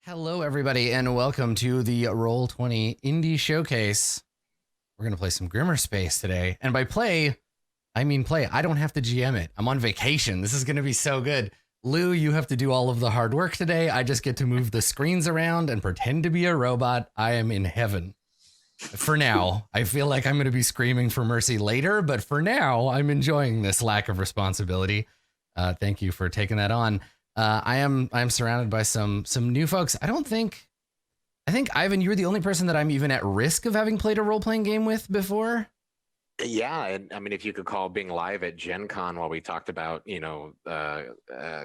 Hello, everybody, and welcome to the Roll20 Indie Showcase. We're going to play some Grimmmerspace today. And by play, I mean play. I don't have to GM it. I'm on vacation. This is going to be so good. Lou, you have to do all of the hard work today. I just get to move the screens around and pretend to be a robot. I am in heaven. For now, I feel like I'm going to be screaming for mercy later, but for now, I'm enjoying this lack of responsibility. Thank you for taking that on. I'm surrounded by some new folks. I think Ivan, you're the only person that I'm even at risk of having played a role-playing game with before. Yeah, and I mean, if you could call being live at Gen Con while we talked about,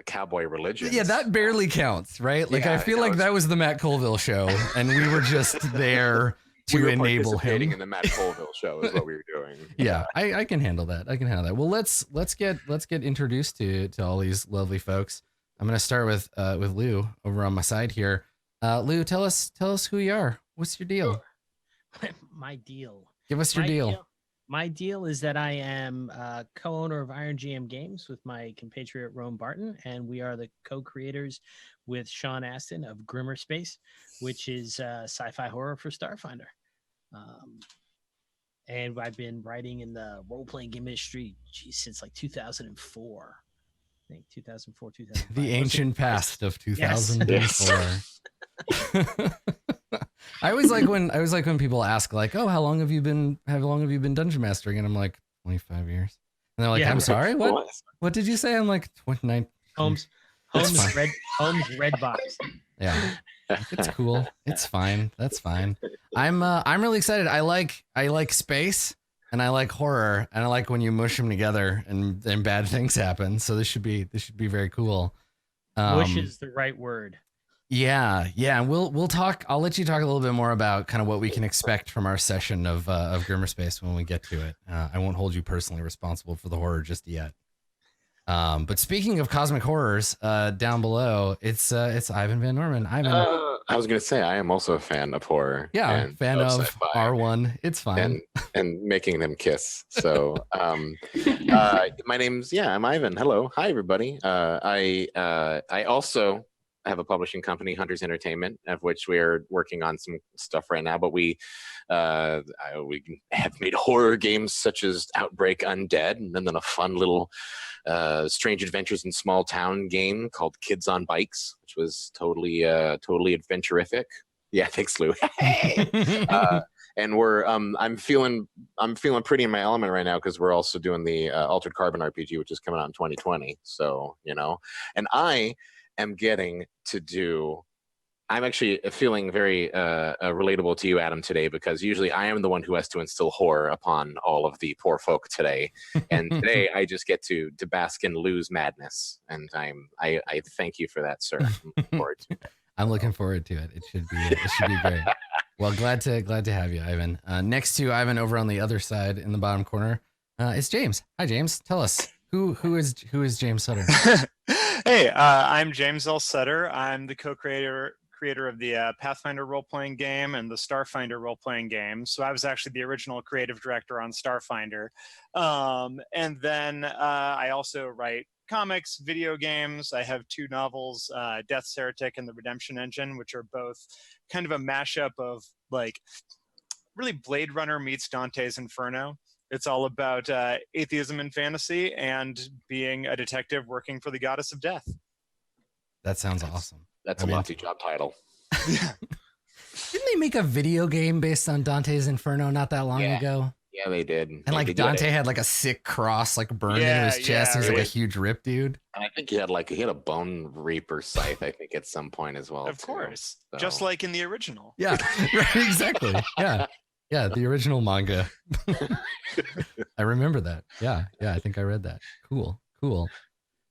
cowboy religions. Yeah, that barely counts, right? Like, Yeah, I feel like that was the Matt Colville show, and we were just there to enable him. In the Matt Colville show is what we were doing. Yeah, I can handle that. Well, let's get introduced to all these lovely folks. I'm gonna start with Lou over on my side here. Lou, tell us who you are. What's your deal? My deal. Give us your deal. My deal is that I am co-owner of Iron GM Games with my compatriot Rome Barton, and we are the co-creators with Sean Astin of Grimmmerspace, which is sci-fi horror for Starfinder. And I've been writing in the role-playing game industry since like 2004. I think 2004, 2005. The ancient past of 2004. Yes. I always like when people ask like, "Oh, how long have you been dungeon mastering?" And I'm like, 25 years. And they're like, "I'm sorry, what did you say?" I'm like, 29. Holmes red box. Yeah. It's cool. It's fine. That's fine. I'm really excited. I like space. And I like horror, and I like when you mush them together and bad things happen. So this should be very cool. Mush is the right word. Yeah. And we'll talk. I'll let you talk a little bit more about kind of what we can expect from our session of Grimmmerspace when we get to it. I won't hold you personally responsible for the horror just yet. But speaking of cosmic horrors, down below, it's Ivan Van Norman. Ivan. I was going to say I am also a fan of horror. Yeah, fan of R1. It's fine. And making them kiss. So my name's I'm Ivan. Hello, hi everybody. I also have a publishing company, Hunters Entertainment, of which we are working on some stuff right now. But we have made horror games such as Outbreak Undead, and then a fun little Strange Adventures in Small Town game called Kids on Bikes, which was totally adventurific. Yeah, thanks, Lou. And we're I'm feeling pretty in my element right now because we're also doing the Altered Carbon RPG, which is coming out in 2020. So and I am getting to do. I'm actually feeling very relatable to you, Adam, today, because usually I am the one who has to instill horror upon all of the poor folk today, and today I just get to bask in Lou's madness, and I thank you for that, sir. I'm looking forward to it. I'm looking forward to it. It should be great. Well, glad to have you, Ivan. Next to Ivan, over on the other side in the bottom corner, is James. Hi, James. Tell us who is James Sutter. Hey, I'm James L. Sutter. I'm the co-creator of the Pathfinder role-playing game and the Starfinder role-playing game. So I was actually the original creative director on Starfinder. And then I also write comics, video games. I have 2 novels, Death's Heretic and The Redemption Engine, which are both kind of a mashup of like really Blade Runner meets Dante's Inferno. It's all about atheism and fantasy and being a detective working for the goddess of death. That sounds awesome. That's a lofty job title. Didn't they make a video game based on Dante's Inferno not that long ago? Yeah, they did. And like Dante had like a sick cross like burned into his chest. He was like a huge rip dude. And I think he had a bone reaper scythe, I think, at some point as well. Of course. So. Just like in the original. Yeah, right, exactly. Yeah, the original manga. I remember that. Yeah, I think I read that. Cool.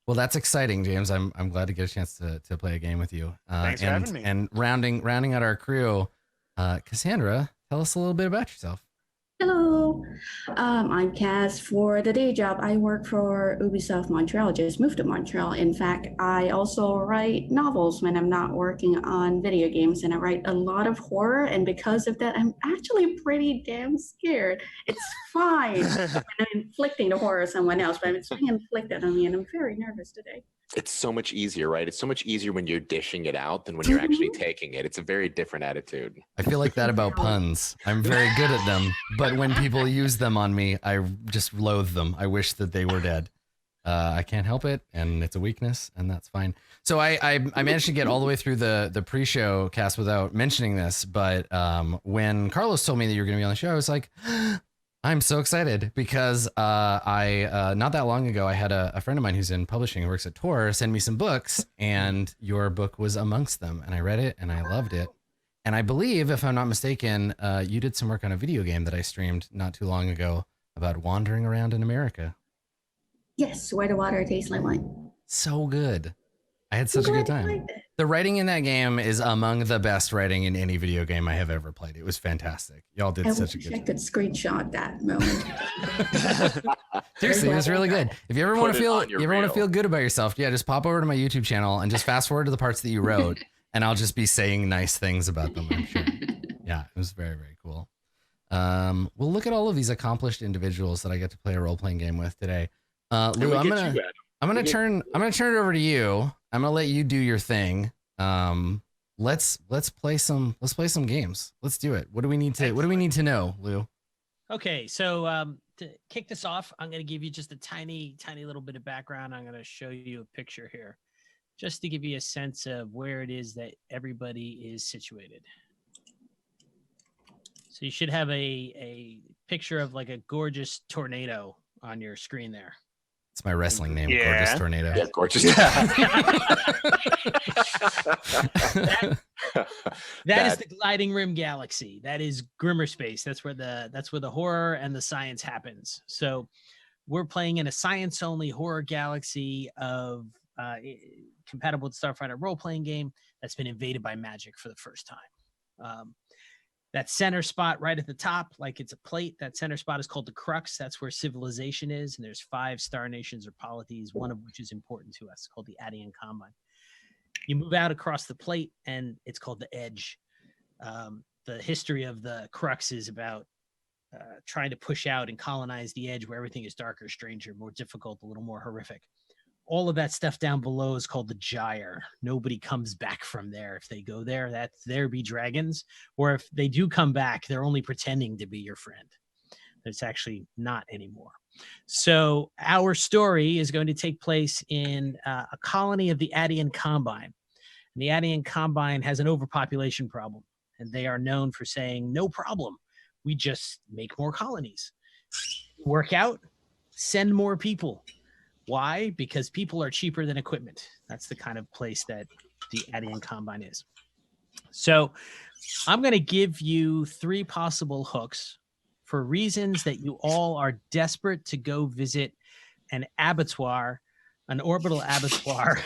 Well, that's exciting, James. I'm glad to get a chance to play a game with you. Thanks for having me. And rounding out our crew, Cassandra, tell us a little bit about yourself. Hello, I'm Cass. For the day job, I work for Ubisoft Montreal, just moved to Montreal. In fact, I also write novels when I'm not working on video games, and I write a lot of horror, and because of that, I'm actually pretty damn scared. It's fine when I'm inflicting the horror on someone else, but it's being inflicted on me, and I'm very nervous today. It's so much easier, right? It's so much easier when you're dishing it out than when you're actually taking it. It's a very different attitude. I feel like that about puns. I'm very good at them, but when people use them on me, I just loathe them. I wish that they were dead. I can't help it, and it's a weakness, and that's fine. So I managed to get all the way through the pre-show cast without mentioning this, but when Carlos told me that you were going to be on the show, I was like, I'm so excited because I not that long ago I had a friend of mine who's in publishing and works at Tor send me some books, and your book was amongst them, and I read it and I loved it. And I believe, if I'm not mistaken, you did some work on a video game that I streamed not too long ago about wandering around in America. Yes, where the water tastes like wine. So good. I had such a good time. The writing in that game is among the best writing in any video game I have ever played. It was fantastic. Y'all did such a good job. I could screenshot that moment. Seriously, it was really good. If you ever want to feel, good about yourself, yeah, just pop over to my YouTube channel and just fast forward to the parts that you wrote, and I'll just be saying nice things about them, I'm sure. Yeah, it was very, very cool. Well, look at all of these accomplished individuals that I get to play a role-playing game with today. Lou, I'm gonna turn it over to you. I'm gonna let you do your thing. Let's play some games. Let's do it. What do we need to know, Lou? Okay, so to kick this off, I'm going to give you just a tiny little bit of background. I'm going to show you a picture here, just to give you a sense of where it is that everybody is situated. So you should have a picture of like a gorgeous tornado on your screen there. It's my wrestling name, yeah. Gorgeous Tornado. Yeah, gorgeous. That is the Gliding Rim Galaxy. That is Grimmmerspace. That's where the horror and the science happens. So we're playing in a science-only horror galaxy of compatible with Starfighter role-playing game that's been invaded by magic for the first time. That center spot right at the top, like it's a plate, that center spot is called the crux. That's where civilization is. And there's 5 star nations or polities, one of which is important to us, called the Adian Combine. You move out across the plate and it's called the edge. The history of the crux is about trying to push out and colonize the edge where everything is darker, stranger, more difficult, a little more horrific. All of that stuff down below is called the gyre. Nobody comes back from there. If they go there, there be dragons. Or if they do come back, they're only pretending to be your friend. It's actually not anymore. So our story is going to take place in a colony of the Adian Combine. And the Adian Combine has an overpopulation problem. And they are known for saying, no problem. We just make more colonies. Work out, send more people. Why? Because people are cheaper than equipment. That's the kind of place that the Adian Combine is. So I'm going to give you 3 possible hooks for reasons that you all are desperate to go visit an abattoir, an orbital abattoir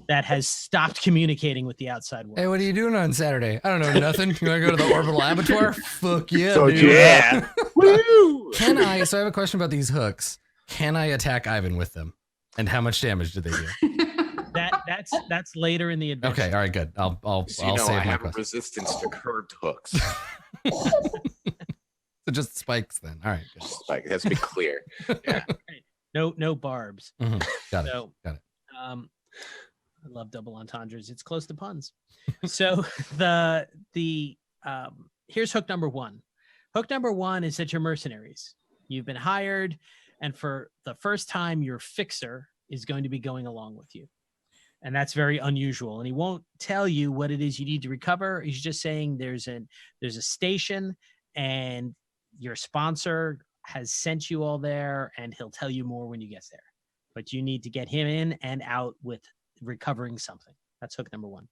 that has stopped communicating with the outside world. Hey, what are you doing on Saturday? I don't know, nothing. You want to go to the orbital abatoir? Fuck yeah, so, dude. Yeah. Woo! So I have a question about these hooks. Can I attack Ivan with them? And how much damage do they do? That's later in the adventure. Okay, all right, good. I'll save my question. I have a resistance to curved hooks. So just spikes then. All right, good. Spike. It has to be clear. Yeah. No barbs. Mm-hmm. Got it. I love double entendres. It's close to puns. So here's hook number 1. Hook number 1 is that you're mercenaries. You've been hired. And for the first time, your fixer is going to be going along with you. And that's very unusual. And he won't tell you what it is you need to recover. He's just saying there's a station and your sponsor has sent you all there, and he'll tell you more when you get there. But you need to get him in and out with recovering something. That's hook number 1.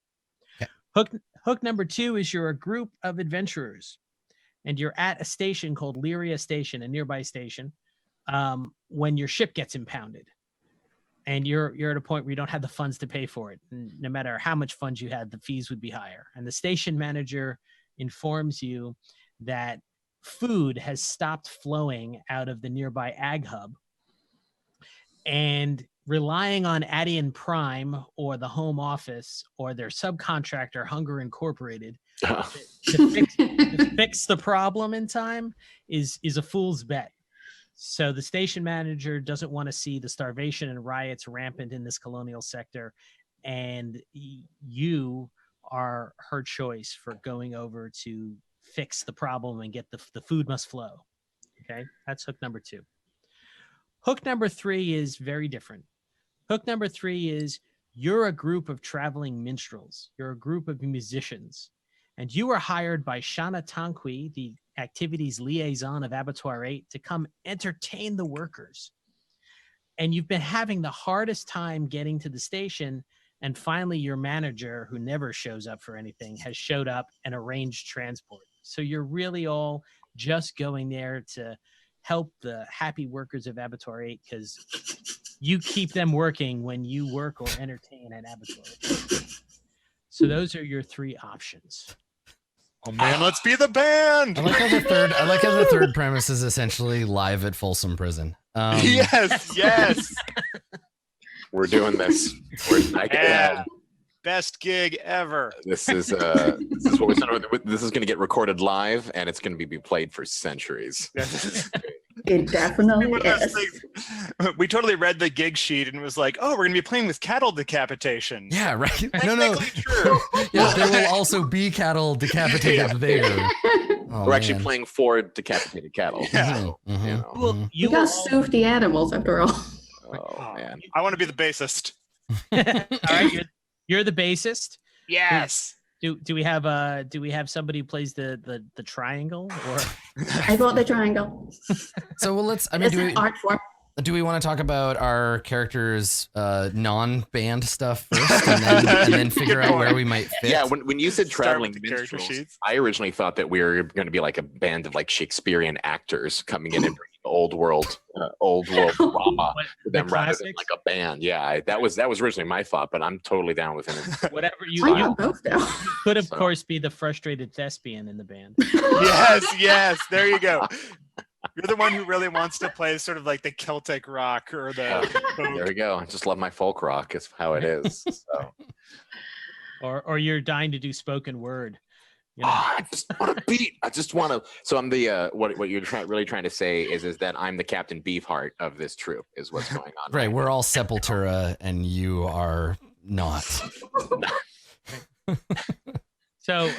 Okay. Hook number 2 is you're a group of adventurers, and you're at a station called Lyria Station, a nearby station. When your ship gets impounded and you're at a point where you don't have the funds to pay for it. And no matter how much funds you had, the fees would be higher. And the station manager informs you that food has stopped flowing out of the nearby ag hub, and relying on Adian Prime or the home office or their subcontractor Hunger Incorporated to fix the problem in time is a fool's bet. So the station manager doesn't want to see the starvation and riots rampant in this colonial sector, and you are her choice for going over to fix the problem and get the food must flow. Okay, that's hook number 2. Hook number 3 is very different. Hook number 3 is you're a group of traveling minstrels. You're a group of musicians, and you were hired by Shana Tanqui, the activities liaison of Abattoir 8, to come entertain the workers. And you've been having the hardest time getting to the station, and finally your manager, who never shows up for anything, has showed up and arranged transport. So you're really all just going there to help the happy workers of Abattoir 8 because you keep them working when you work or entertain at Abattoir 8. So those are your 3 options. Oh man, let's be the band. I like how the third premise is essentially live at Folsom Prison. Yes. We're doing this. Best gig ever. This is what we're saying. This is going to get recorded live, and it's going to be played for centuries. It definitely is. We totally read the gig sheet and was like, "Oh, we're going to be playing with cattle decapitation." Yeah, right. No. True. Yeah, there will also be cattle decapitated there. Oh, we're actually playing 4 decapitated cattle. Yeah. So, you know. Well, You got to soothe the animals after all. Oh man. I want to be the bassist. All right, you're the bassist. Yes. Do we have somebody who plays the triangle or? I got the triangle. So well, let's. I mean, It's an art form. do we want to talk about our characters' non-band stuff first, and then figure out where we might fit? Yeah, when you said Start traveling with the character minstrels, sheets. I originally thought that we were going to be like a band of like Shakespearean actors coming in and bringing old world drama to them rather than classics? like a band. Yeah, that was originally my thought, but I'm totally down with it. Whatever you Why not both now? could of So- course be the frustrated thespian in the band. Yes. There you go. You're the one who really wants to play sort of like the Celtic rock or the. There we go. I just love my folk rock. Is how it is. So. Or you're dying to do spoken word. You know? I just want to beat. I just want to. So I'm the what you're really trying to say is that I'm the Captain Beefheart of this troop. Is what's going on. Right, we're all Sepultura, and you are not. So,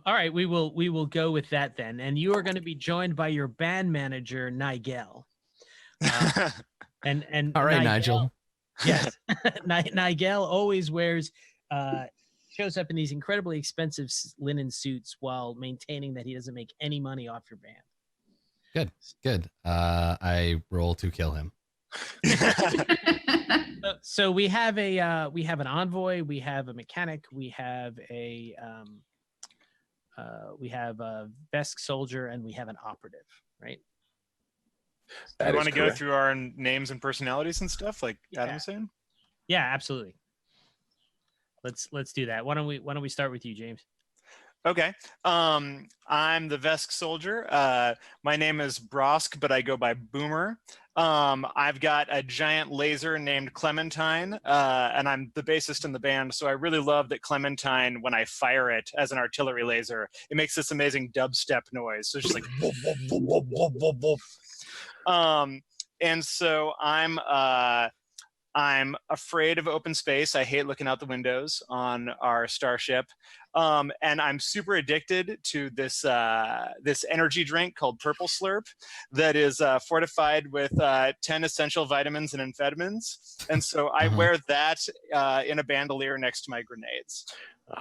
all right, we will go with that then. And you are going to be joined by your band manager, Nigel. And All right, Nigel. Yes, Nigel always shows up in these incredibly expensive linen suits while maintaining that he doesn't make any money off your band. Good. I roll to kill him. So we have an envoy, we have a mechanic, we have a Vesk soldier, and we have an operative, right? That You is want to go correct. through our names and personalities and stuff like Adam Yeah. was saying? Yeah, absolutely. Let's do that. Why don't we start with you, James? Okay. I'm the Vesk soldier. My name is Brosk, but I go by Boomer. I've got a giant laser named Clementine, and I'm the bassist in the band. So I really love that Clementine, when I fire it as an artillery laser, it makes this amazing dubstep noise. So it's just like, whoop, whoop, whoop, whoop, whoop, whoop, whoop. And so I'm afraid of open space. I hate looking out the windows on our starship. And I'm super addicted to this energy drink called Purple Slurp that is fortified with 10 essential vitamins and amphetamines. And so I wear that in a bandolier next to my grenades.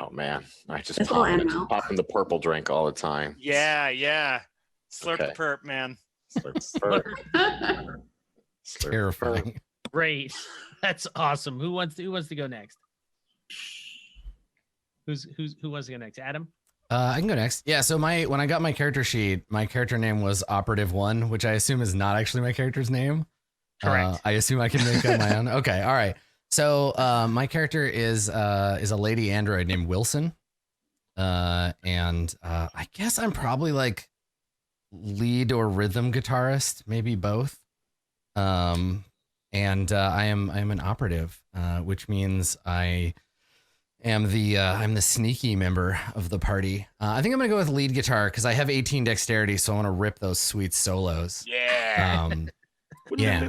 Oh man, I just It's all animal. pop in the purple drink all the time. Yeah. Slurp Okay. the perp, man. Slurp. Terrifying. Great, that's awesome. Who wants to go next? Who wants to go next? Adam. I can go next. Yeah. So when I got my character sheet, my character name was Operative One, which I assume is not actually my character's name. Correct. I assume I can make up my own. Okay. All right. So my character is a lady android named Wilson, and I guess I'm probably like lead or rhythm guitarist, maybe both. And I am an operative, which means I'm the sneaky member of the party. I think I'm gonna go with lead guitar because I have 18 dexterity, so I want to rip those sweet solos. Yeah. Yeah.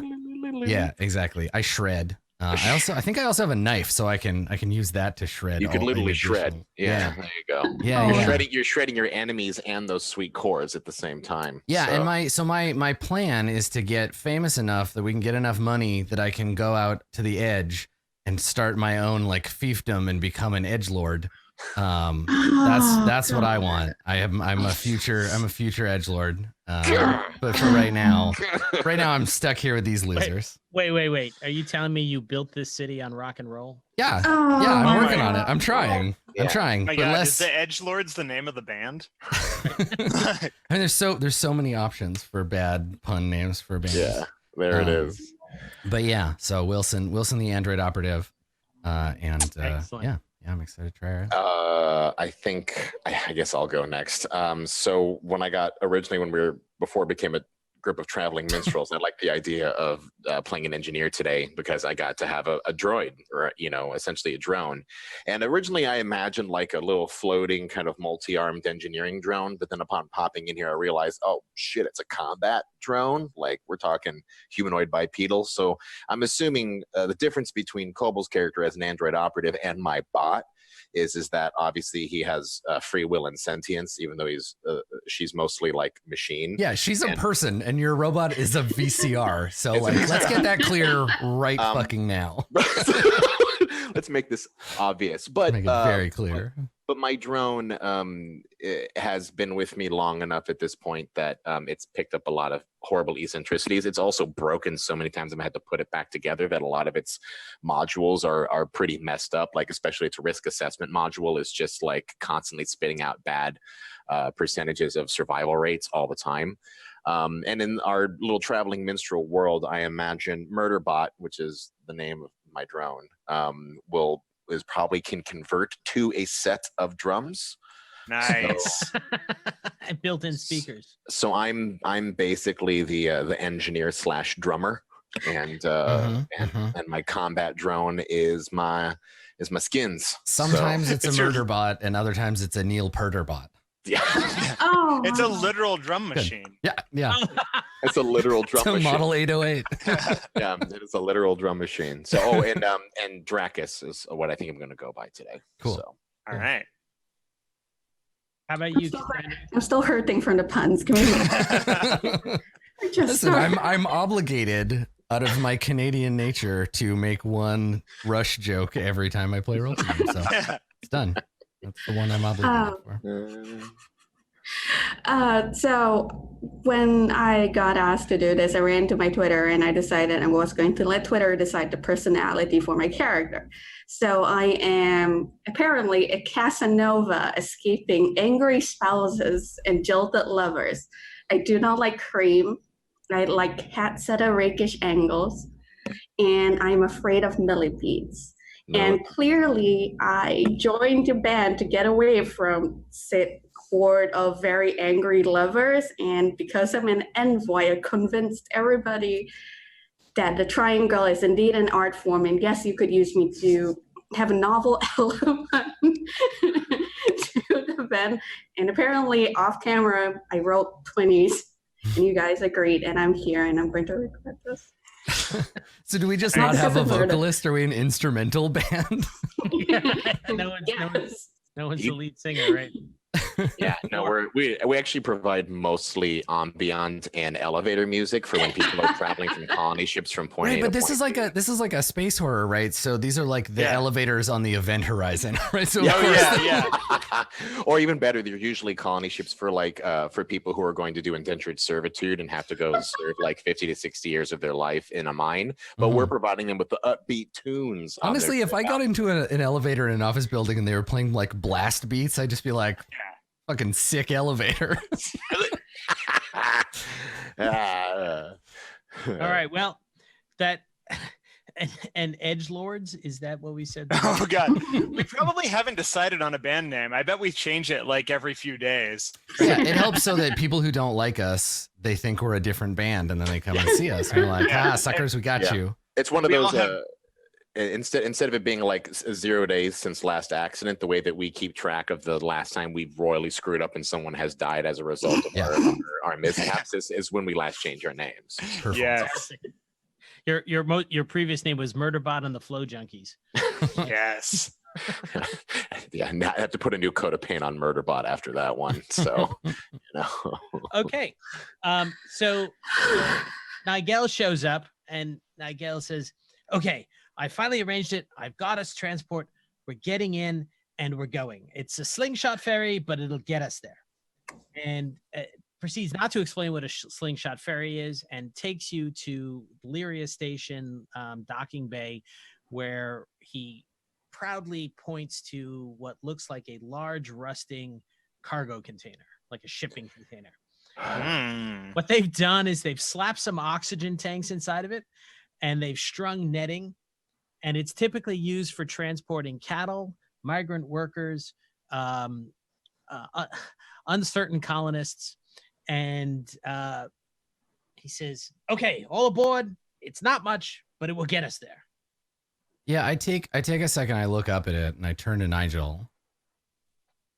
Yeah, exactly. I shred. I think I also have a knife, so I can use that to shred. You could all literally additional- shred. Yeah, there you go. Yeah, Oh, yeah. You're shredding your enemies and those sweet cores at the same time. Yeah, so. and my plan is to get famous enough that we can get enough money that I can go out to the edge and start my own like fiefdom and become an edgelord. That's what I want. I'm a future edgelord. But for right now I'm stuck here with these losers. Wait. Are you telling me you built this city on rock and roll? Yeah, Oh, yeah, I'm my working on it. God. I'm trying. Yeah. I'm trying. Oh my But God, less. is the Edgelords the name of the band? I mean, there's so many options for bad pun names for bands. Yeah, there it is. But yeah, so Wilson the android operative, and Excellent. yeah, I'm excited to try it. I guess I'll go next. So when before it became a group of traveling minstrels, I liked the idea of playing an engineer today because I got to have a droid, or essentially a drone. And originally I imagined like a little floating kind of multi-armed engineering drone, but then upon popping in here, I realized, oh shit, it's a combat drone. Like we're talking humanoid bipedal. So I'm assuming the difference between Kobol's character as an android operative and my bot is that obviously he has free will and sentience, even though she's mostly like machine. Yeah, she's a person, and your robot is a VCR. So let's get that clear right fucking now. Let's make this obvious, but Make it very clear. But my drone has been with me long enough at this point that it's picked up a lot of horrible eccentricities. It's also broken so many times I've had to put it back together that a lot of its modules are pretty messed up. Like especially its risk assessment module is just like constantly spitting out bad percentages of survival rates all the time. And in our little traveling minstrel world, I imagine Murderbot, which is the name of my drone, probably can convert to a set of drums. Nice. Built-in speakers. So I'm basically the engineer / drummer, and my combat drone is my skins. Sometimes So, it's a murder bot, and other times it's a Neil Perder bot. yeah, Oh, It's a literal drum machine. Yeah. it's a literal drum It's a machine. Model 808. Yeah, it is a literal drum machine. So, and Dracus is what I think I'm going to go by today. Cool. So. All right. How about I'm you? still, Cassandra? I'm still hurting from the puns. Can we just Listen, I'm obligated out of my Canadian nature to make one Rush joke every time I play role game. So it's done. That's the one I'm obligated for. So when I got asked to do this, I ran to my Twitter and I decided I was going to let Twitter decide the personality for my character. So I am apparently a Casanova escaping angry spouses and jilted lovers. I do not like cream. I like cats at a rakish angles. And I'm afraid of millipedes. No. And clearly I joined the band to get away from said horde of very angry lovers. And because I'm an envoy, I convinced everybody that the triangle is indeed an art form. And yes, you could use me to have a novel element to the band. And apparently off camera, I wrote 20s and you guys agreed. And I'm here and I'm going to record this. So do we just not have a vocalist? Are we an instrumental band? No one's the lead singer, right? Yeah, no, we actually provide mostly ambient and elevator music for when people are traveling from colony ships from point A Right, to but point B. this is like a space horror, right? So these are like the elevators on the event horizon, right? So Yeah. Or even better, they're usually colony ships for like for people who are going to do indentured servitude and have to go serve like 50 to 60 years of their life in a mine. But we're providing them with the upbeat tunes. on honestly, their if I trip got out. into an elevator in an office building and they were playing like blast beats, I'd just be like, fucking sick elevator. All right. Well, that and edgelords, is that what we said? Oh God, we probably haven't decided on a band name. I bet we change it like every few days. Yeah, it helps so that people who don't like us, they think we're a different band, and then they come and see us. And we're like, suckers, we got Yeah. you. It's one of We all those. have- instead of it being like 0 days since last accident, the way that we keep track of the last time we royally screwed up and someone has died as a result of our mishaps is when we last change our names. Perfect. Yes. Your previous name was Murderbot and the Flow Junkies. Yes. Yeah, now I have to put a new coat of paint on Murderbot after that one. So, Okay. So Nigel shows up and Nigel says, okay, I finally arranged it. I've got us transport. We're getting in and we're going. It's a slingshot ferry, but it'll get us there. And proceeds not to explain what a slingshot ferry is and takes you to Lyria Station, docking bay, where he proudly points to what looks like a large rusting cargo container, like a shipping container. What they've done is they've slapped some oxygen tanks inside of it and they've strung netting, and it's typically used for transporting cattle, migrant workers, uncertain colonists. And he says, okay, all aboard. It's not much, but it will get us there. Yeah, I take a second, I look up at it, and I turn to Nigel.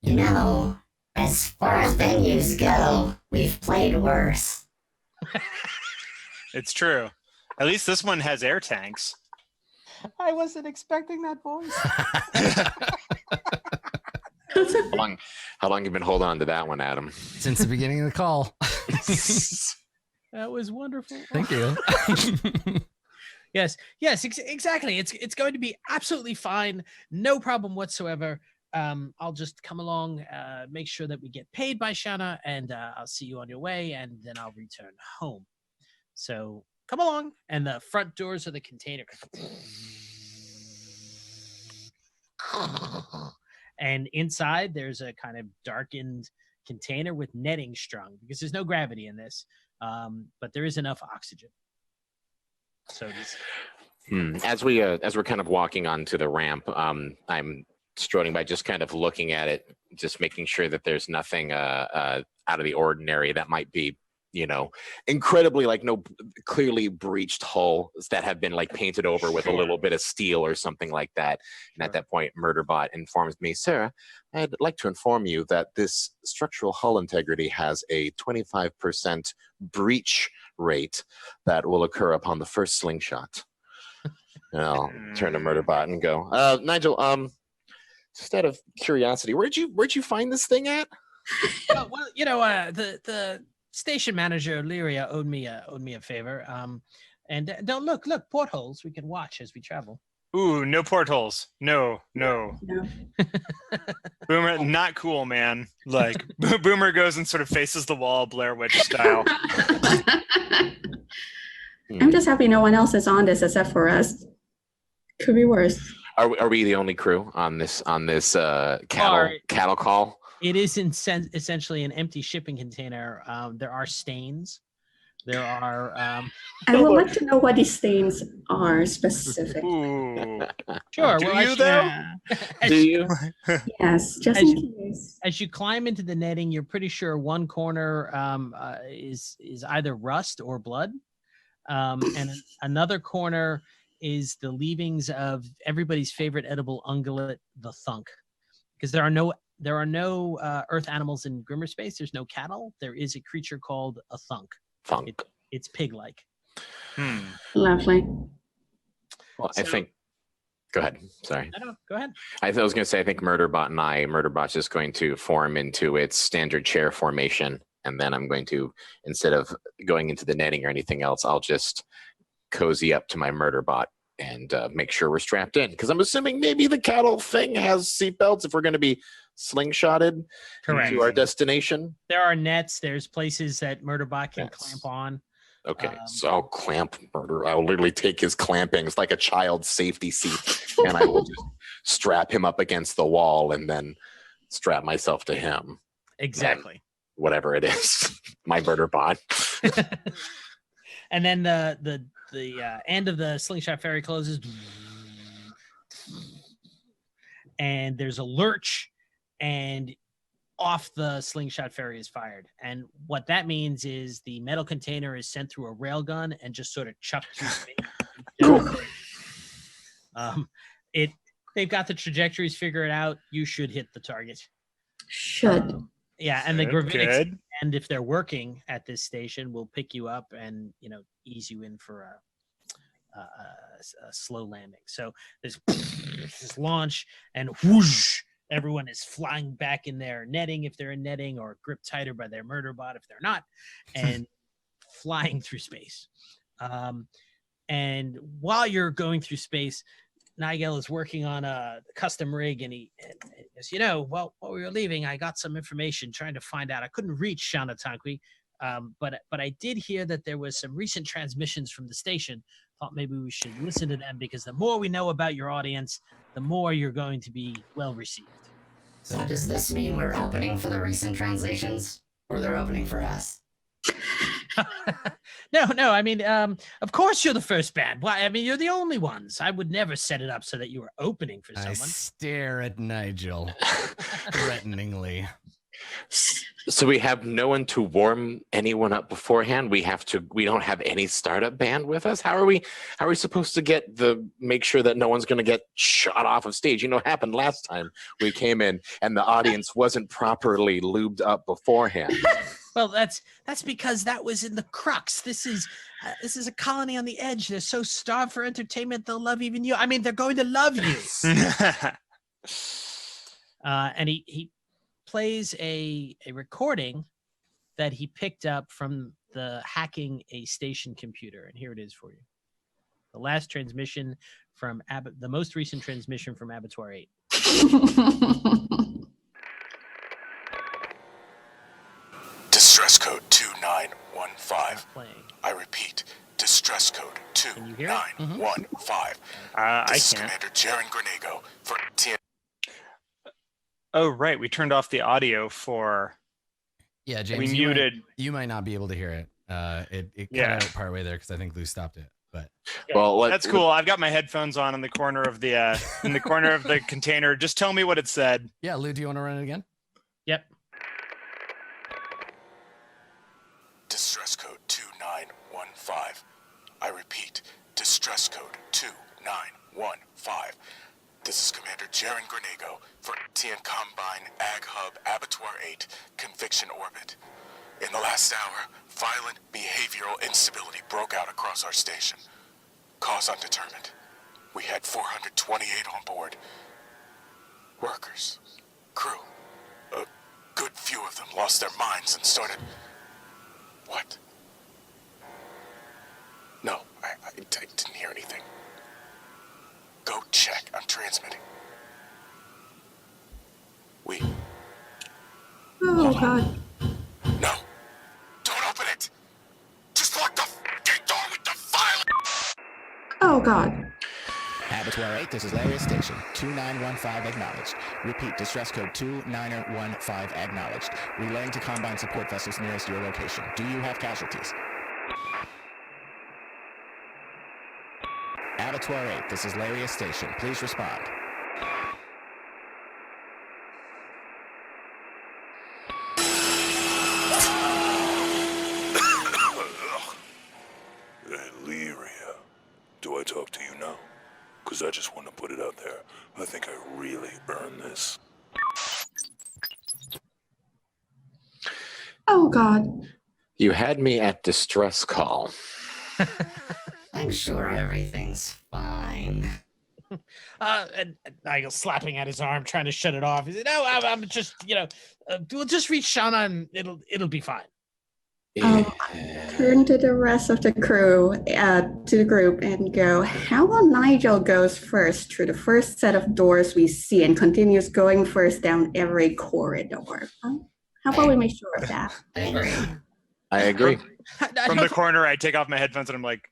You know, as far as venues go, we've played worse. It's true. At least this one has air tanks. I wasn't expecting that voice. how long you been holding on to that one, Adam? Since the beginning of the call. That was wonderful. Thank you. Yes, exactly. It's going to be absolutely fine. No problem whatsoever. I'll just come along, make sure that we get paid by Shanna, and I'll see you on your way, and then I'll return home. So come along. And the front doors of the container. And inside, there's a kind of darkened container with netting strung, because there's no gravity in this, but there is enough oxygen. So as we're kind of walking onto the ramp, I'm strolling by, just kind of looking at it, just making sure that there's nothing out of the ordinary that might be, incredibly no clearly breached hulls that have been painted over with a little bit of steel or something like that. And at that point, Murderbot informs me, sir, I'd like to inform you that this structural hull integrity has a 25% breach rate that will occur upon the first slingshot. And I'll turn to Murderbot and go, Nigel, just out of curiosity, where'd you find this thing at? well, the station manager Lyria owed me a favor. And don't look portholes we can watch as we travel. Ooh, no portholes. No. Boomer, not cool, man. Boomer goes and sort of faces the wall, Blair Witch style. I'm just happy no one else is on this except for us. Could be worse. Are we the only crew on this cattle call? It is essentially an empty shipping container. There are stains. There are. I would like to know what these stains are specifically. Ooh. Sure. Do well, you though? Do you? Yes, just in case. As you climb into the netting, you're pretty sure one corner is either rust or blood, and another corner is the leavings of everybody's favorite edible ungulate, the thunk, because there are no earth animals in Grimmmerspace. There's no cattle. There is a creature called a thunk. It's pig-like. Lovely. Well, I think. Go ahead. Sorry. No, go ahead. I was going to say, I think Murderbot's just going to form into its standard chair formation, and then I'm going to, instead of going into the netting or anything else, I'll just cozy up to my Murderbot and make sure we're strapped in, because I'm assuming maybe the cattle thing has seatbelts if we're going to be slingshotted to our destination. There are nets. There's places that Murderbot can clamp on. Okay, so I'll clamp Murder. I'll literally take his clampings like a child's safety seat, and I will just strap him up against the wall and then strap myself to him. Exactly. Whatever it is, my Murderbot. And then the end of the slingshot ferry closes, and there's a lurch, and off the slingshot ferry is fired. And what that means is the metal container is sent through a railgun and just sort of chucked through space. They've got the trajectories figured out. You should hit the target. Should. Yeah, and the Good, gravitics, good. and if they're working at this station, will pick you up and ease you in for a slow landing. So there's this launch, and whoosh, everyone is flying back in their netting if they're in netting, or gripped tighter by their murder bot if they're not, and flying through space. And while you're going through space, Nigel is working on a custom rig, and he goes, while we were leaving, I got some information trying to find out. I couldn't reach Shauna Tankwi, but I did hear that there was some recent transmissions from the station. Thought maybe we should listen to them, because the more we know about your audience, the more you're going to be well received. So does this mean we're opening for the recent translations, or they're opening for us? No. I mean, of course you're the first band. Why? I mean, you're the only ones. I would never set it up so that you were opening for someone. I stare at Nigel threateningly. So we have no one to warm anyone up beforehand. We don't have any startup band with us. How are we supposed to make sure that no one's going to get shot off of stage? What happened last time we came in and the audience wasn't properly lubed up beforehand. Well, that's because that was in the crux. This is a colony on the edge. They're so starved for entertainment, they'll love even you. I mean, they're going to love you. And he plays a recording that he picked up from the hacking a station computer, and here it is for you. The last transmission from the most recent transmission from Abattoir 8. Distress code 2915. Playing. I repeat, distress code Can you hear it? 2915. I This is can't. Commander Jaren Grenego for TN. Oh, right. We turned off the audio for. Yeah, James, We you muted. You might not be able to hear it. It cut Yeah. out partway there because I think Lou stopped it. But Well, That's cool. I've got my headphones on in the corner of the container. Just tell me what it said. yeah, Lou, do you want to run it again? Yep. Distress code 2915. I repeat, distress code 2915. This is Commander Jaren Grenego for TN Combine Ag Hub Abattoir 8 Conviction Orbit. In the last hour, violent behavioral instability broke out across our station. Cause undetermined. We had 428 on board. Workers, crew. A good few of them lost their minds and started... What? No, I didn't hear anything. Go check. I'm transmitting. Oh, God. No. Don't open it. Just lock the f***ing door with the violence. Oh, God. Abattoir 8, this is Larry Station. 2915 acknowledged. Repeat, distress code 2915 acknowledged. Relaying to Combine support vessels nearest your location. Do you have casualties? Abattoir 8, this is Larry Station. Please respond. Illyria. Do I talk to you now? Because I just want to put it out there. I think I really earned this. Oh, God. You had me at distress call. I'm sure everything's fine. And Nigel slapping at his arm, trying to shut it off. He said, "No, I'm just, we'll just reach Shauna and it'll be fine." Turn to the rest of the crew, to the group, and go, how about Nigel goes first through the first set of doors we see and continues going first down every corridor? How about we make sure of that? I agree. I agree. From the corner, I take off my headphones and I'm like,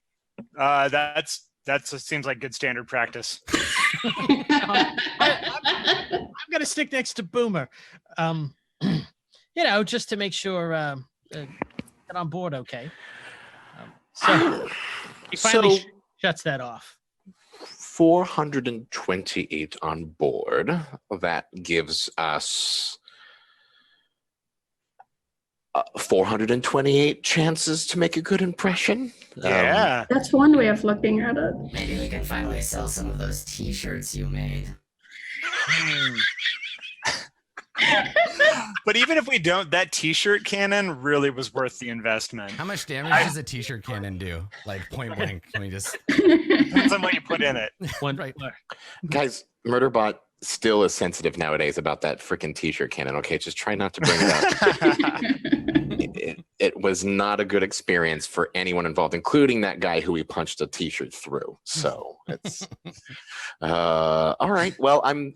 that seems like good standard practice. I'm gonna stick next to Boomer, just to make sure get on board okay. So he finally shuts that off. 428 on board. That gives us 428 chances to make a good impression. Yeah. That's one way of looking at it. Maybe we can finally sell some of those t-shirts you made. But even if we don't, that t-shirt cannon really was worth the investment. How much damage does a t-shirt cannon do? Like point blank. Can we just Depends on what you put in it. One right? Guys, Murderbot still is sensitive nowadays about that freaking t-shirt cannon. Okay, just try not to bring it up. It was not a good experience for anyone involved, including that guy who we punched a t-shirt through. So it's all right. Well, I'm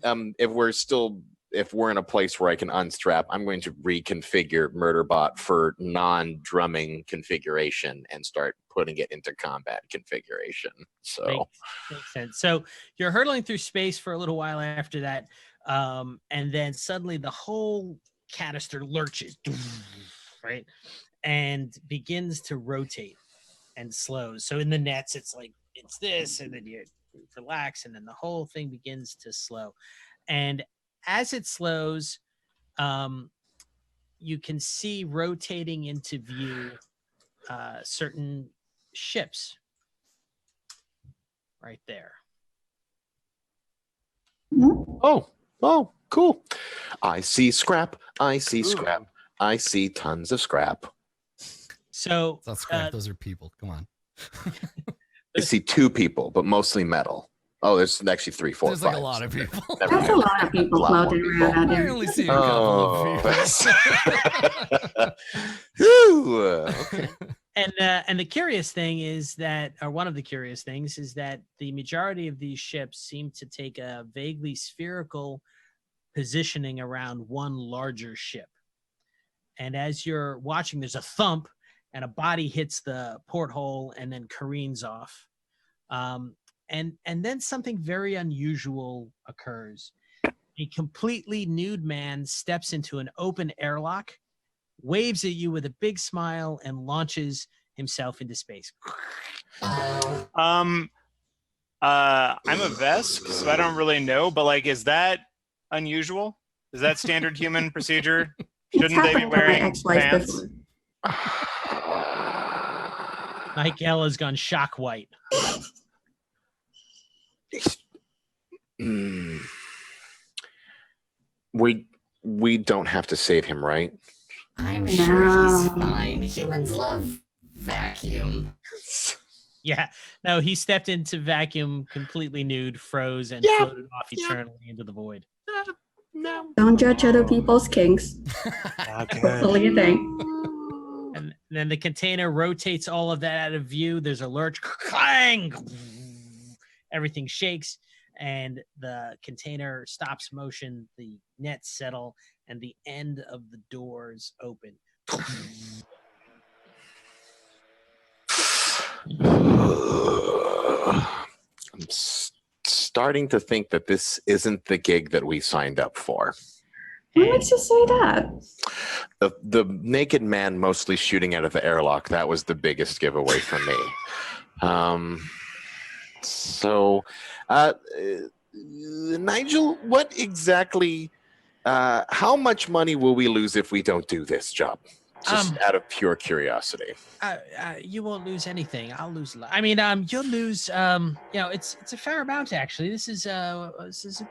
if we're in a place where I can unstrap, I'm going to reconfigure Murderbot for non-drumming configuration and start putting it into combat configuration. So makes sense. So you're hurtling through space for a little while after that, and then suddenly the whole canister lurches, right, and begins to rotate and slows. So in the nets, it's like it's this, and then you relax, and then the whole thing begins to slow. And as it slows, you can see rotating into view certain ships right there. Oh, cool. I see scrap. I see scrap. I see tons of scrap. So that's scrap. Those are people. Come on. I see 2 people, but mostly metal. Oh, there's actually 3, 4, there's 5. Like a lot of people. That's a lot of people floating around out I there. only see a couple of people. Okay. And the curious thing is that, or one of the curious things is that the majority of these ships seem to take a vaguely spherical positioning around one larger ship. And as you're watching, there's a thump and a body hits the porthole and then careens off. And then something very unusual occurs. A completely nude man steps into an open airlock, waves at you with a big smile, and launches himself into space. I'm a Vesk, so I don't really know, but like, is that unusual? Is that standard human procedure? Shouldn't they be wearing pants? Mike Ella's gone shock white. We don't have to save him, right? I'm sure he's fine. Humans love vacuum. Yeah, no, he stepped into vacuum completely nude, froze, and floated off eternally into the void. No. Don't judge other people's kinks. Totally a thing. And then the container rotates all of that out of view. There's a lurch, clang, everything shakes, and the container stops motion. The nets settle, and the end of the doors open. I'm starting to think that this isn't the gig that we signed up for. What makes you say that? The naked man mostly shooting out of the airlock, that was the biggest giveaway for me. Nigel, what exactly, how much money will we lose if we don't do this job? Just out of pure curiosity. You won't lose anything. I'll lose. You'll lose. It's a fair amount actually. This is a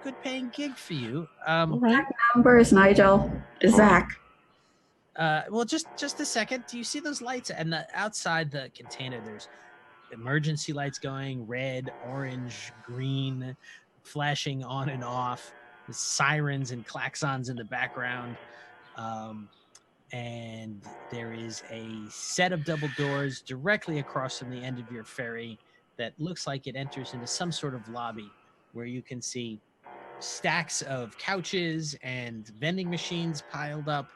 good paying gig for you. Right. Numbers, Nigel. Zach. Well, just a second. Do you see those lights? And outside the container, there's emergency lights going, red, orange, green, flashing on and off. There's sirens and klaxons in the background. And there is a set of double doors directly across from the end of your ferry that looks like it enters into some sort of lobby where you can see stacks of couches and vending machines piled up.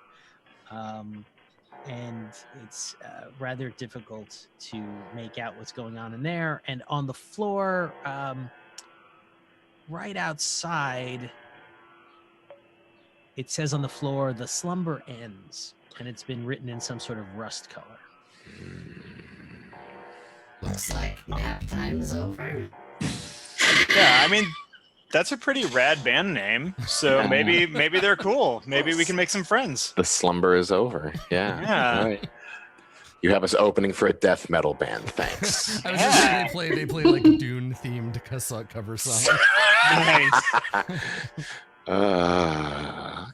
And it's rather difficult to make out what's going on in there. And on the floor, right outside, it says on the floor, "The slumber ends." And it's been written in some sort of rust color. Looks like nap time's over. Yeah, That's a pretty rad band name. So maybe they're cool. Maybe we can make some friends. The slumber is over. Yeah. Yeah. All right. You have us opening for a death metal band. Thanks. I was just saying they play like Dune themed cover song. Nice.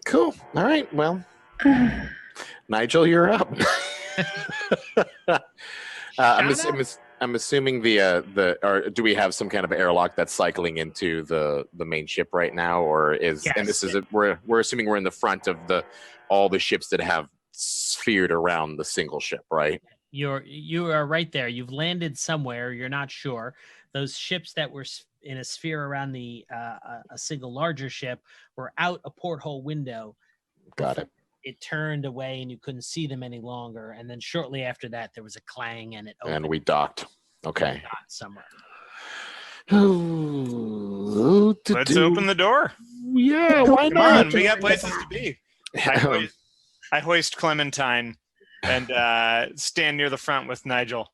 Cool. All right. Well, Nigel, you're up. I'm assuming the or do we have some kind of airlock that's cycling into the main ship right now, or is Yes. and this is we're assuming we're in the front of all the ships that have sphered around the single ship, right? You are right there. You've landed somewhere. You're not sure. Those ships that were in a sphere around the a single larger ship were out a porthole window. Got it. It turned away and you couldn't see them any longer. And then shortly after that, there was a clang and it opened. And we docked. Okay. Somewhere. Let's open the door. Yeah, why Come on, not? we got places to be. I hoist Clementine and stand near the front with Nigel.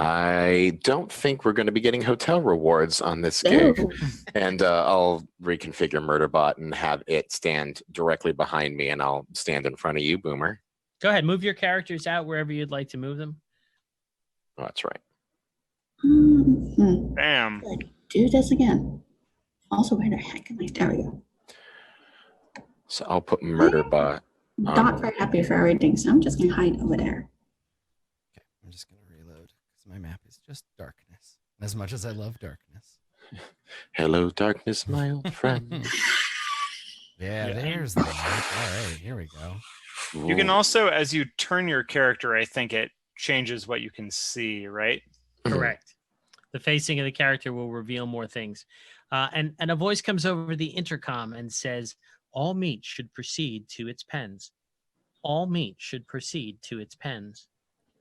I don't think we're going to be getting hotel rewards on this gig. And I'll reconfigure Murderbot and have it stand directly behind me, and I'll stand in front of you, Boomer. Go ahead. Move your characters out wherever you'd like to move them. Oh, that's right. Bam. Do this again. Also, where the heck am I? There we go. So I'll put Murderbot. Not very happy for everything, so I'm just going to hide over there. Okay, I'm just going to reload because my map is just darkness. And as much as I love darkness. Hello, darkness, my old friend. Yeah, there's the map. All right, here we go. You can also, as you turn your character, I think it changes what you can see, right? Correct. The facing of the character will reveal more things. And a voice comes over the intercom and says, all meat should proceed to its pens. All meat should proceed to its pens.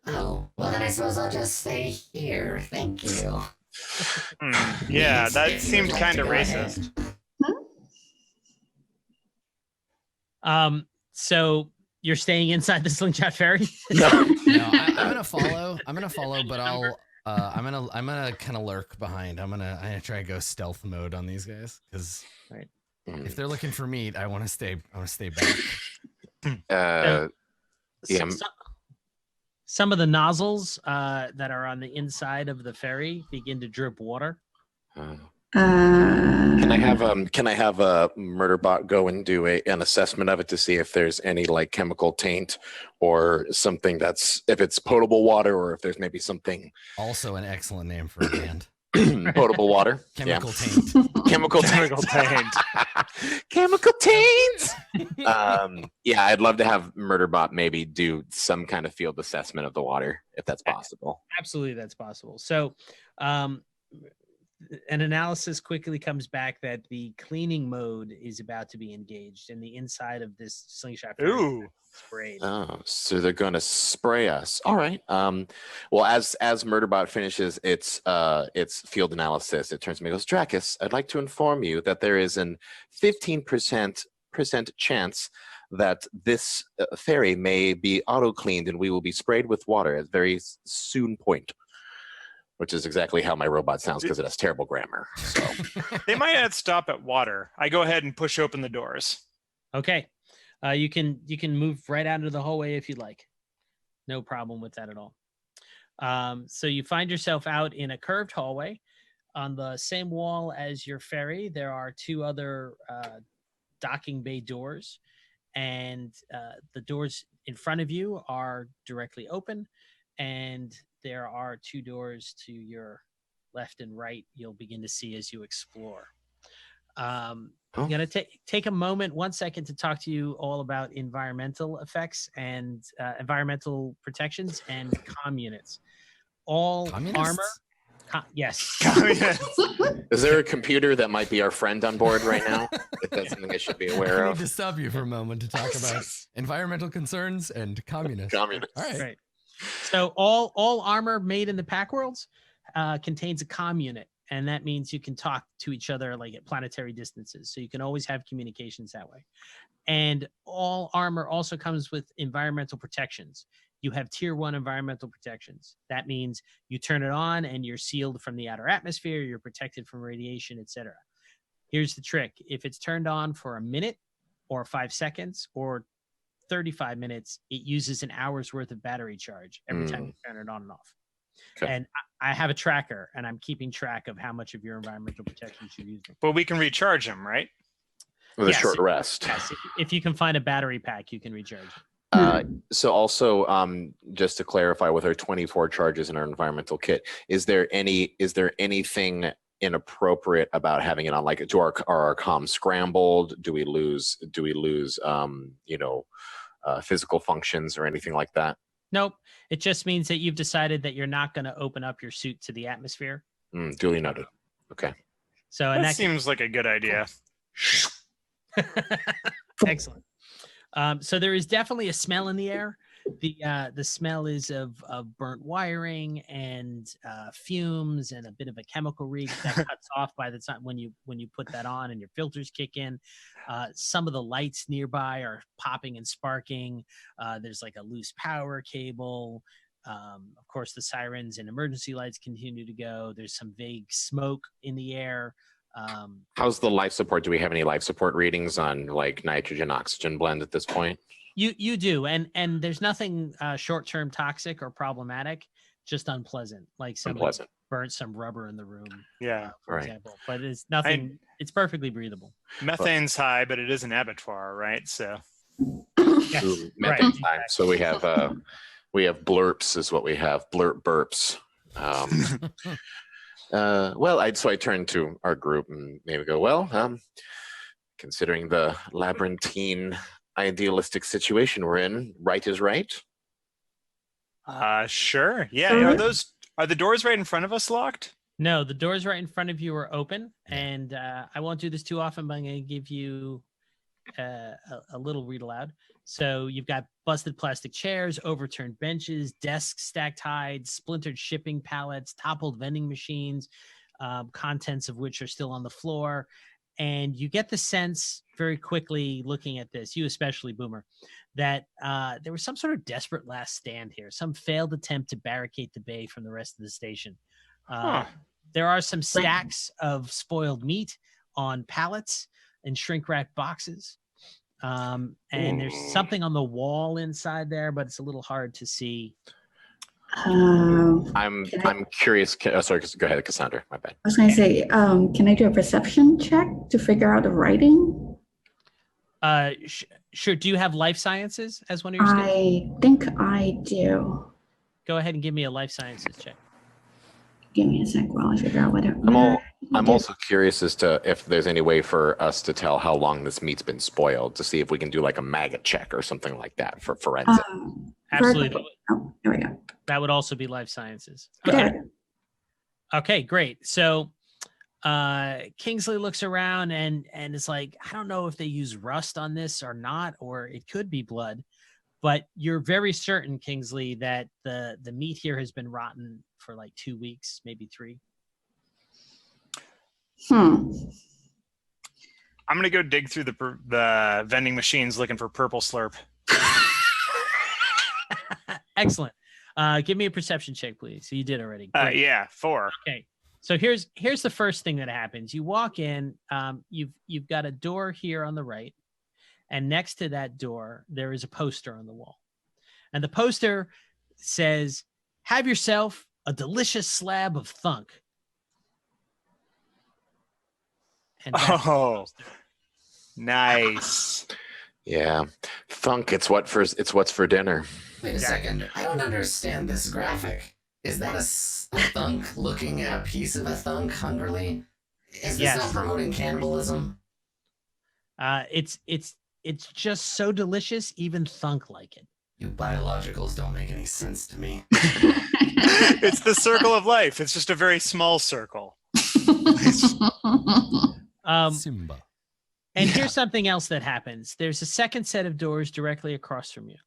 Oh, well then I suppose I'll just stay here. Thank you. Yeah, that If seemed you'd like kind to of go racist. ahead. So you're staying inside the slingshot ferry? No, I'm gonna follow. I'm gonna follow, but I'm gonna kind of lurk behind. I'm gonna try to go stealth mode on these guys because Right. if they're looking for meat, I want to stay back. Yeah. Some of the nozzles that are on the inside of the ferry begin to drip water. Can I have a Murderbot go and do an assessment of it to see if there's any like chemical taint or something if it's potable water or if there's maybe something. Also, an excellent name for a band. Potable water. Chemical Yeah. taint. Chemical taint. Chemical taint. Yeah, I'd love to have Murderbot maybe do some kind of field assessment of the water if that's possible. Absolutely, that's possible. So an analysis quickly comes back that the cleaning mode is about to be engaged and the inside of this slingshot ferry Ooh. sprayed. Oh, so they're gonna spray us. All right. Well, as Murderbot finishes its field analysis, it turns to me and goes, Dracus, I'd like to inform you that there is an 15% chance that this ferry may be auto cleaned and we will be sprayed with water at very soon point. Which is exactly how my robot sounds because it has terrible grammar. So They might not stop at water. I go ahead and push open the doors. Okay. You can move right out into the hallway if you'd like. No problem with that at all. So you find yourself out in a curved hallway. On the same wall as your ferry, there are two other docking bay doors. And the doors in front of you are directly open. And there are two doors to your left and right you'll begin to see as you explore. I'm going to take a moment, 1 second, to talk to you all about environmental effects and environmental protections and comm units. All armor. Yes. Is there a computer that might be our friend on board right now? If that's something I should be aware I of. need to stop you for a moment to talk about environmental concerns and communists. All right. So all armor made in the pack worlds contains a comm unit, and that means you can talk to each other like at planetary distances. So you can always have communications that way. And all armor also comes with environmental protections. You have tier 1 environmental protections. That means you turn it on and you're sealed from the outer atmosphere, you're protected from radiation, etc. Here's the trick. If it's turned on for a minute or 5 seconds or 35 minutes, it uses an hour's worth of battery charge every time you turn it on and off. Okay. And I have a tracker, and I'm keeping track of how much of your environmental protections you're using. But we can recharge them, right? With a short rest. Yes, if you can find a battery pack, you can recharge. So also, just to clarify, with our 24 charges in our environmental kit, is there anything inappropriate about having it on? Like, are our comms scrambled? Do we lose physical functions or anything like that? Nope. It just means that you've decided that you're not going to open up your suit to the atmosphere. Duly noted. Okay. So that seems like a good idea. Excellent. So there is definitely a smell in the air. The smell is of burnt wiring and fumes and a bit of a chemical reek that cuts off by the time when you put that on and your filters kick in. Some of the lights nearby are popping and sparking. There's like a loose power cable. Of course, the sirens and emergency lights continue to go. There's some vague smoke in the air. How's the life support? Do we have any life support readings on like nitrogen oxygen blend at this point? You do, and there's nothing short-term toxic or problematic, just unpleasant. Like somebody burnt some rubber in the room. Yeah, for example. But it's nothing. It's perfectly breathable. Methane's high, but it is an abattoir, right? So yes, methane's high. So we have blurps, is what we have. Blurp burps. So I turned to our group and maybe go, considering the labyrinthine idealistic situation we're in, right is right. Sure. Yeah. Are the doors right in front of us locked? No, the doors right in front of you are open, and I won't do this too often, but I'm going to give you a little read aloud. So you've got busted plastic chairs, overturned benches, desks stacked high, splintered shipping pallets, toppled vending machines, contents of which are still on the floor. And you get the sense very quickly looking at this, you especially, Boomer, that there was some sort of desperate last stand here, some failed attempt to barricade the bay from the rest of the station. There are some stacks of spoiled meat on pallets and shrink-wrapped boxes. And there's something on the wall inside there, but it's a little hard to see. I'm curious. Sorry, go ahead, Cassandra. My bad. I was going to say, can I do a perception check to figure out the writing? Sure. Do you have life sciences as one of your skills? I think I do. Go ahead and give me a life sciences check. Give me a sec while I figure out what it. I'm also curious as to if there's any way for us to tell how long this meat's been spoiled, to see if we can do like a maggot check or something like that for forensic. Absolutely. Oh, there we go. That would also be life sciences. Okay. Okay, great. So Kingsley looks around and is like, I don't know if they use rust on this or not, or it could be blood, but you're very certain, Kingsley, that the meat here has been rotten for like 2 weeks, maybe 3. I'm gonna go dig through the vending machines looking for purple slurp. Excellent. Give me a perception check, please. So you did already. Yeah, 4. Okay. So here's the first thing that happens. You walk in. You've got a door here on the right, and next to that door there is a poster on the wall, and the poster says, "Have yourself a delicious slab of thunk." And nice. Yeah, thunk. It's what's for dinner. Wait a second. I don't understand this graphic. Is that a thunk looking at a piece of a thunk hungrily? Is this not promoting cannibalism? It's just so delicious, even thunk like it. You biologicals don't make any sense to me. It's the circle of life. It's just a very small circle. Simba. And here's something else that happens. There's a second set of doors directly across from you.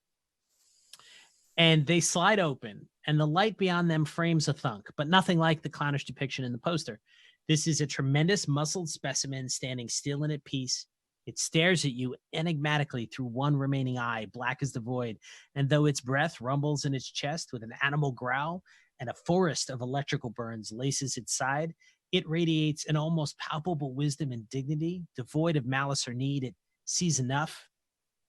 And they slide open, and the light beyond them frames a thunk, but nothing like the clownish depiction in the poster. This is a tremendous muscled specimen standing still and at peace. It stares at you enigmatically through one remaining eye, black as the void, and though its breath rumbles in its chest with an animal growl and a forest of electrical burns laces its side, It radiates an almost palpable wisdom and dignity, devoid of malice or need. It sees enough,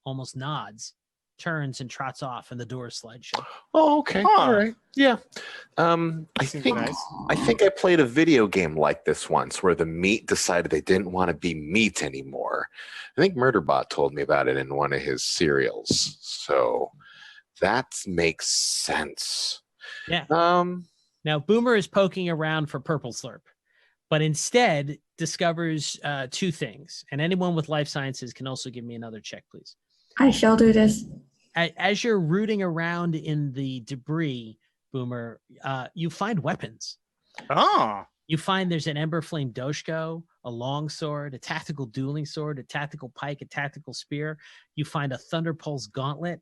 almost nods, turns and trots off, and the door slides shut. Oh, okay. Huh. All right. Yeah. I Seems think nice. I think I played a video game like this once where the meat decided they didn't want to be meat anymore. I think Murderbot told me about it in one of his serials. So that makes sense. Yeah. Um, Now, Boomer is poking around for Purple Slurp, but instead discovers two things. And anyone with life sciences can also give me another check, please. I shall do this. As you're rooting around in the debris, Boomer, you find weapons. Oh, You find there's an Ember Flame Doshko, a long sword, a tactical dueling sword, a tactical pike, a tactical spear. You find a Thunder Pulse gauntlet.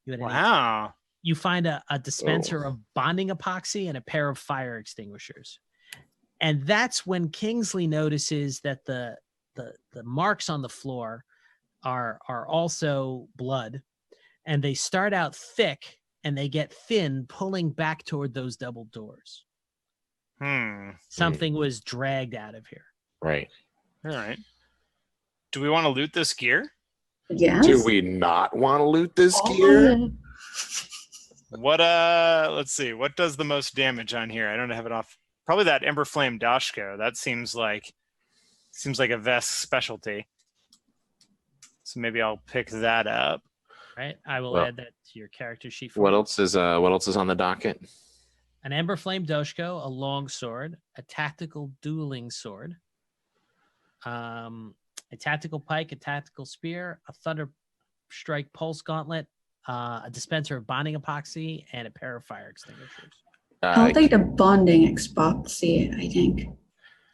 wow. You find a dispenser of bonding epoxy and a pair of fire extinguishers. And that's when Kingsley notices that the marks on the floor are also blood, and they start out thick and they get thin, pulling back toward those double doors. Something was dragged out of here. right. All right. Do we want to loot this gear? Yes. Do we not want to loot this All gear? of it. What let's see. What does the most damage on here? I don't have it off. Probably that Ember Flame Dashko. That seems like a Vesk specialty. So maybe I'll pick that up. Right? I will Well, add that to your character sheet. For What you. else is on the docket? An Ember Flame Doshko, a long sword, a tactical dueling sword, a tactical pike, a tactical spear, a Thunder Strike Pulse gauntlet, a dispenser of bonding epoxy, and a pair of fire extinguishers. I'll take the bonding epoxy, I think.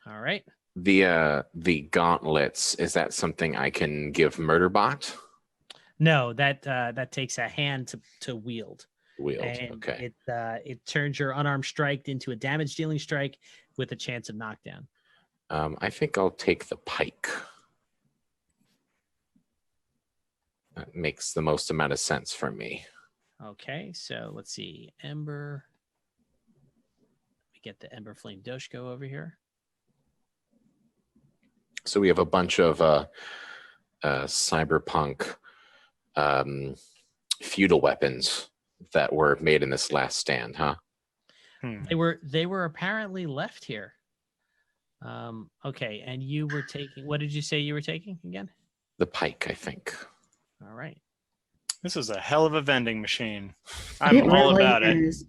All right. The gauntlets, is that something I can give Murderbot? No, that takes a hand to wield. And Okay. it turns your unarmed strike into a damage dealing strike with a chance of knockdown. I think I'll take the pike. That makes the most amount of sense for me. Okay, so let's see. Ember. Let me get the Ember Flame Doshko over here. So we have a bunch of cyberpunk feudal weapons that were made in this last stand, huh? They were apparently left here. Okay, and you were taking, what did you say you were taking again? The pike, I think. All right. This is a hell of a vending machine. I'm It all really about it. is.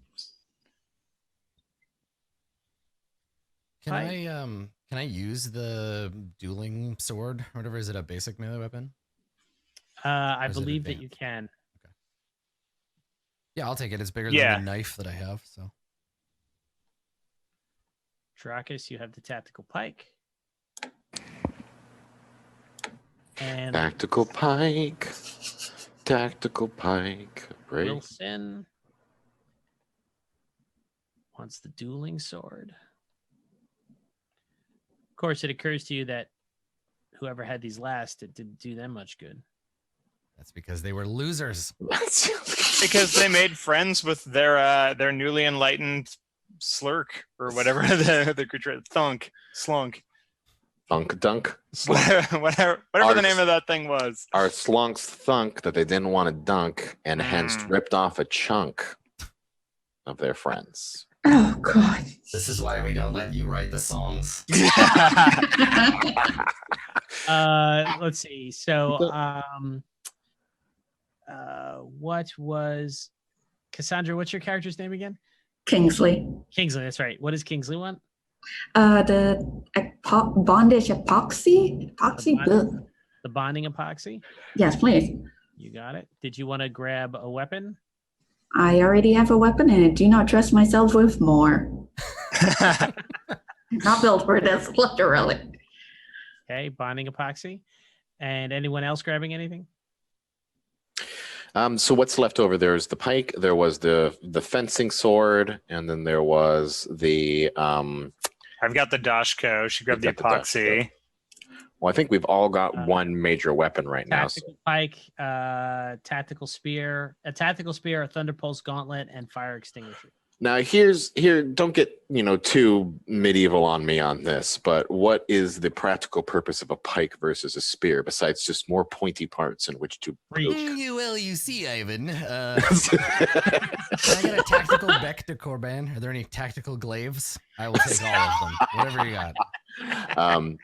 Can I use the dueling sword or whatever? Is it a basic melee weapon? I Or is it believe that you advanced? can. Yeah, I'll take it. It's bigger Yeah. than the knife that I have. So Drakus, you have the tactical pike. And Tactical pike. Tactical pike. Break. Wilson wants the dueling sword. Of course, it occurs to you that whoever had these last, it didn't do them much good. that's because they were losers. Because they made friends with their newly enlightened slurk or whatever the creature slunk. Thunk dunk. Slunk. whatever the name of that thing was. Our slunks thunk that they didn't want to dunk and hence ripped off a chunk of their friends. Oh, God. This is why we don't let you write the songs. Let's see. So, what was Cassandra? What's your character's name again? Kingsley. Kingsley. That's right. What does Kingsley want? The bondage epoxy? The bonding epoxy. Yes, please. You got it. Did you want to grab a weapon? I already have a weapon and I do not trust myself with more. I'm not built for this, literally. Okay, bonding epoxy. And anyone else grabbing anything? So what's left over? There's the pike, there was the fencing sword, and then there was the I've got the Dashko. She grabbed the You've got the epoxy. well, I think we've all got one major weapon right now. So Tactical pike, tactical spear, a Thunder Pulse gauntlet, and fire extinguisher. Now don't get too medieval on me on this, but what is the practical purpose of a pike versus a spear besides just more pointy parts in which to poke? Well, you see, Ivan. Can I get a tactical Beck de Corban? Are there any tactical glaives? I will take all of them. Whatever you got.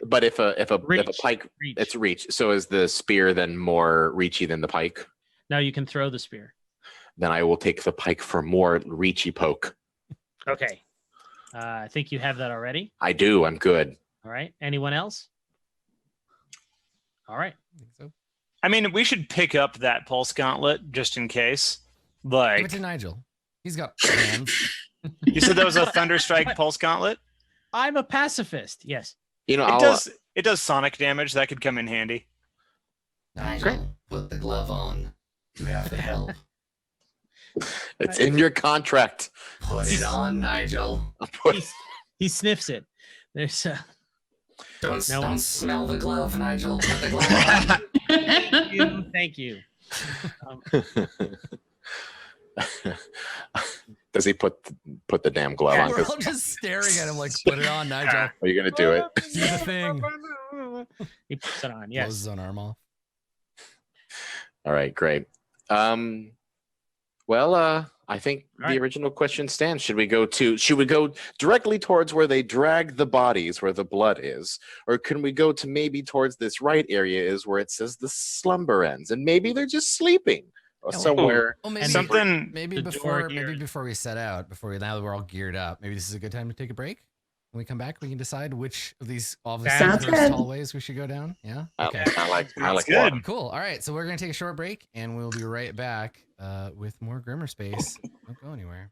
But if a pike, Reach. it's reach. So is the spear then more reachy than the pike? Now you can throw the spear. Then I will take the pike for more reachy poke. Okay. I think you have that already. I do. I'm good. All right. Anyone else? All right. I think so. I mean, we should pick up that pulse gauntlet just in case. Give Like, it to Nigel. He's got hands. you said that was a Thunderstrike pulse gauntlet? I'm a pacifist. Yes. It does sonic damage. That could come in handy. Nigel, put the glove on. You have to help. It's in your contract. Put it on, Nigel. He sniffs it. There's Don't No. smell the glove, Nigel. Put the glove on. Thank you. Does he put the damn glove on? We're all just staring at him like, put it on, Nigel. Are you gonna do it? Do the thing. He puts it on. Closes Yes. his own arm off. All right, great. Well, I think All right. the original question stands. Should we go directly towards where they drag the bodies, where the blood is, or can we go to maybe towards this right area is where it says the slumber ends, and maybe they're just sleeping or somewhere. Well, maybe Something. maybe the door here. before we set out, now that we're all geared up, maybe this is a good time to take a break. When we come back, we can decide which of these obviously Sounds first good. hallways we should go down. Yeah. I like good. one. Cool. All right. So we're gonna take a short break, and we'll be right back with more Grimmmerspace. Don't go anywhere.